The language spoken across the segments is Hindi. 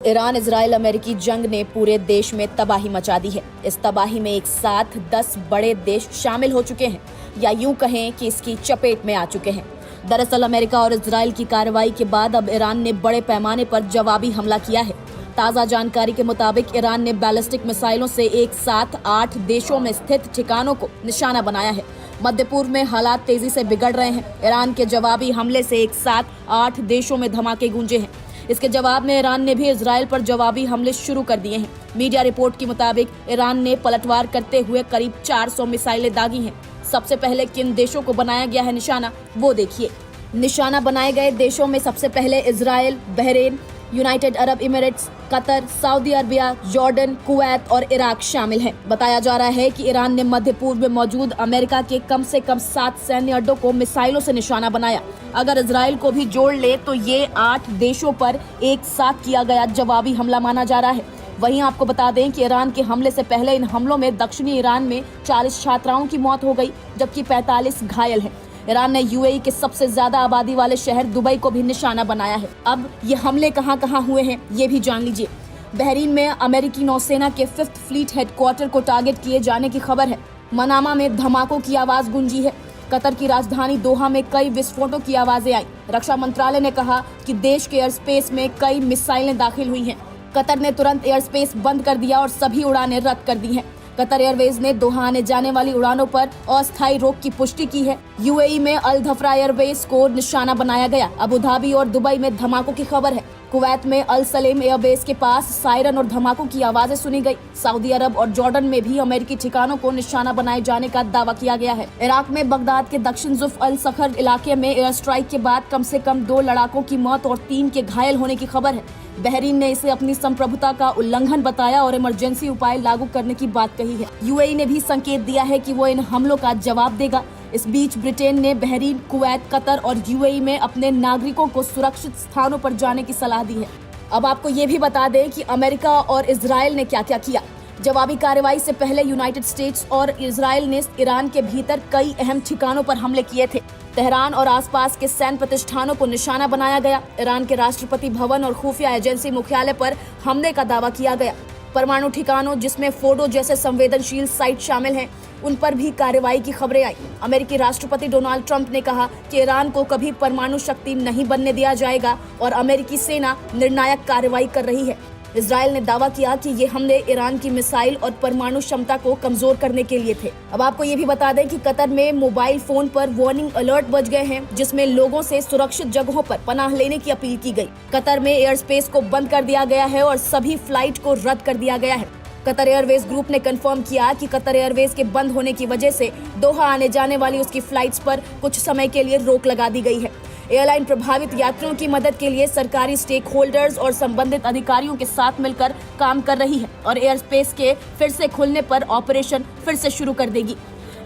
ईरान इजराइल अमेरिकी जंग ने पूरे देश में तबाही मचा दी है। इस तबाही में एक साथ 10 बड़े देश शामिल हो चुके हैं, या यूं कहें कि इसकी चपेट में आ चुके हैं। दरअसल अमेरिका और इजराइल की कार्रवाई के बाद अब ईरान ने बड़े पैमाने पर जवाबी हमला किया है। ताज़ा जानकारी के मुताबिक ईरान ने बैलिस्टिक मिसाइलों से एक साथ 8 देशों में स्थित ठिकानों को निशाना बनाया है। मध्य पूर्व में हालात तेजी से बिगड़ रहे हैं। ईरान के जवाबी हमले से एक साथ 8 देशों में धमाके गूंजे हैं। इसके जवाब में ईरान ने भी इजराइल पर जवाबी हमले शुरू कर दिए हैं। मीडिया रिपोर्ट के मुताबिक ईरान ने पलटवार करते हुए करीब 400 मिसाइलें दागी हैं। सबसे पहले किन देशों को बनाया गया है निशाना, वो देखिए। निशाना बनाए गए देशों में सबसे पहले Israel, Bahrain, United Arab emirates, Qatar, Saudi Arabia, Jordan, Kuwait और इराक शामिल हैं। बताया जा रहा है कि ईरान ने मध्य पूर्व में मौजूद अमेरिका के कम से कम 7 सैन्य अड्डों को मिसाइलों से निशाना बनाया। अगर इजराइल को भी जोड़ ले तो ये 8 देशों पर एक साथ किया गया जवाबी हमला माना जा रहा है। वहीं आपको बता दें कि ईरान के हमले से पहले इन हमलों में दक्षिणी ईरान में 40 छात्राओं की मौत हो गई, जबकि 45 घायल हैं। ईरान ने यूएई के सबसे ज्यादा आबादी वाले शहर दुबई को भी निशाना बनाया है। अब ये हमले कहां कहां हुए हैं, ये भी जान लीजिए। बहरीन में अमेरिकी नौसेना के 5th फ्लीट हेडक्वार्टर को टारगेट किए जाने की खबर है। मनामा में धमाकों की आवाज गूंजी है। कतर की राजधानी दोहा में कई विस्फोटों की आवाजें आई। रक्षा मंत्रालय ने कहा कि देश के एयर स्पेस में कई मिसाइलें दाखिल हुई हैं। कतर ने तुरंत एयर स्पेस बंद कर दिया और सभी उड़ानें रद्द कर दी हैं। कतर एयरवेज ने दोहा आने जाने वाली उड़ानों पर अस्थायी रोक की पुष्टि की है। यूएई में अल धफरा एयरवेज को निशाना बनाया गया। अबू धाबी और दुबई में धमाकों की खबर है। कुवैत में अल सलेम एयरबेस के पास सायरन और धमाकों की आवाजें सुनी गई। सऊदी अरब और जॉर्डन में भी अमेरिकी ठिकानों को निशाना बनाए जाने का दावा किया गया है। इराक में बगदाद के दक्षिण जुफ अल सखर इलाके में एयर स्ट्राइक के बाद कम से कम 2 लड़ाकों की मौत और 3 के घायल होने की खबर है। बहरीन ने इसे अपनी संप्रभुता का उल्लंघन बताया और इमरजेंसी उपाय लागू करने की बात कही है। यूएई ने भी संकेत दिया है कि वो इन हमलों का जवाब देगा। इस बीच ब्रिटेन ने बहरीन, कुवैत, कतर और यूएई में अपने नागरिकों को सुरक्षित स्थानों पर जाने की सलाह दी है। अब आपको ये भी बता दें कि अमेरिका और इजराइल ने क्या क्या किया। जवाबी कार्रवाई से पहले यूनाइटेड स्टेट्स और इजराइल ने ईरान के भीतर कई अहम ठिकानों पर हमले किए थे। तेहरान और आसपास के सैन्य प्रतिष्ठानों को निशाना बनाया गया। ईरान के राष्ट्रपति भवन और खुफिया एजेंसी मुख्यालय पर हमले का दावा किया गया। परमाणु ठिकानों, जिसमें फोर्डो जैसे संवेदनशील साइट शामिल हैं, उन पर भी कार्रवाई की खबरें आई। अमेरिकी राष्ट्रपति डोनाल्ड ट्रंप ने कहा कि ईरान को कभी परमाणु शक्ति नहीं बनने दिया जाएगा और अमेरिकी सेना निर्णायक कार्रवाई कर रही है। इजराइल ने दावा किया कि ये हमले ईरान की मिसाइल और परमाणु क्षमता को कमजोर करने के लिए थे। अब आपको ये भी बता दें कि कतर में मोबाइल फोन पर वार्निंग अलर्ट बज गए हैं, जिसमें लोगों से सुरक्षित जगहों पर पनाह लेने की अपील की गई। कतर में एयर स्पेस को बंद कर दिया गया है और सभी फ्लाइट को रद्द कर दिया गया है। कतर एयरवेज ग्रुप ने कंफर्म किया कि कतर एयरवेज के बंद होने की वजह से दोहा आने जाने वाली उसकी फ्लाइट्स पर कुछ समय के लिए रोक लगा दी गई है। एयरलाइन प्रभावित यात्रियों की मदद के लिए सरकारी स्टेक होल्डर्स और संबंधित अधिकारियों के साथ मिलकर काम कर रही है और एयर स्पेस के फिर से खुलने पर ऑपरेशन फिर से शुरू कर देगी।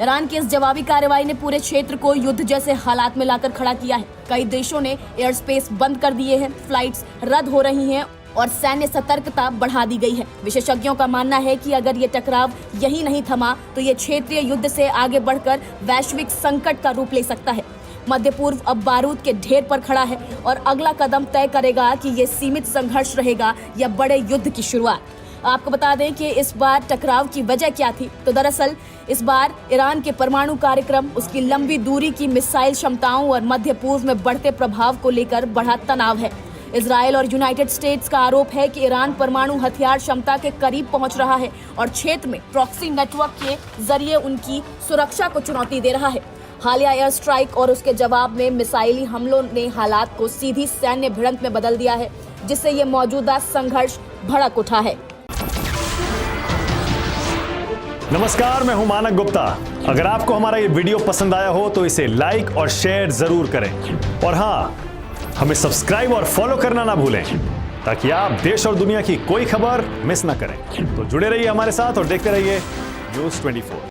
ईरान की इस जवाबी कार्रवाई ने पूरे क्षेत्र को युद्ध जैसे हालात में लाकर खड़ा किया है। कई देशों ने एयर स्पेस बंद कर दिए हैं, फ्लाइट्स रद्द हो रही हैं और सैन्य सतर्कता बढ़ा दी गई है। विशेषज्ञों का मानना है कि अगर ये टकराव यही नहीं थमा तो ये क्षेत्रीय युद्ध से आगे बढ़कर वैश्विक संकट का रूप ले सकता है। मध्य पूर्व अब बारूद के ढेर पर खड़ा है और अगला कदम तय करेगा कि ये सीमित संघर्ष रहेगा या बड़े युद्ध की शुरुआत। आपको बता दें कि इस बार टकराव की वजह क्या थी। तो दरअसल इस बार ईरान के परमाणु कार्यक्रम, उसकी लंबी दूरी की मिसाइल क्षमताओं और मध्य पूर्व में बढ़ते प्रभाव को लेकर बढ़ा तनाव है। इजराइल और यूनाइटेड स्टेट्स का आरोप है कि ईरान परमाणु हथियार क्षमता के करीब पहुंच रहा है और क्षेत्र में प्रॉक्सी नेटवर्क के जरिए उनकी सुरक्षा को चुनौती दे रहा है। हालिया एयर स्ट्राइक और उसके जवाब में मिसाइली हमलों ने हालात को सीधी सैन्य भिड़ंत में बदल दिया है, जिससे ये मौजूदा संघर्ष भड़क उठा है। नमस्कार, मैं हूं मानक गुप्ता। अगर आपको हमारा ये वीडियो पसंद आया हो तो इसे लाइक और शेयर जरूर करें और हाँ, हमें सब्सक्राइब और फॉलो करना ना भूलें ताकि आप देश और दुनिया की कोई खबर मिस ना करें। तो जुड़े रहिए हमारे साथ और देखते रहिए न्यूज़ 24।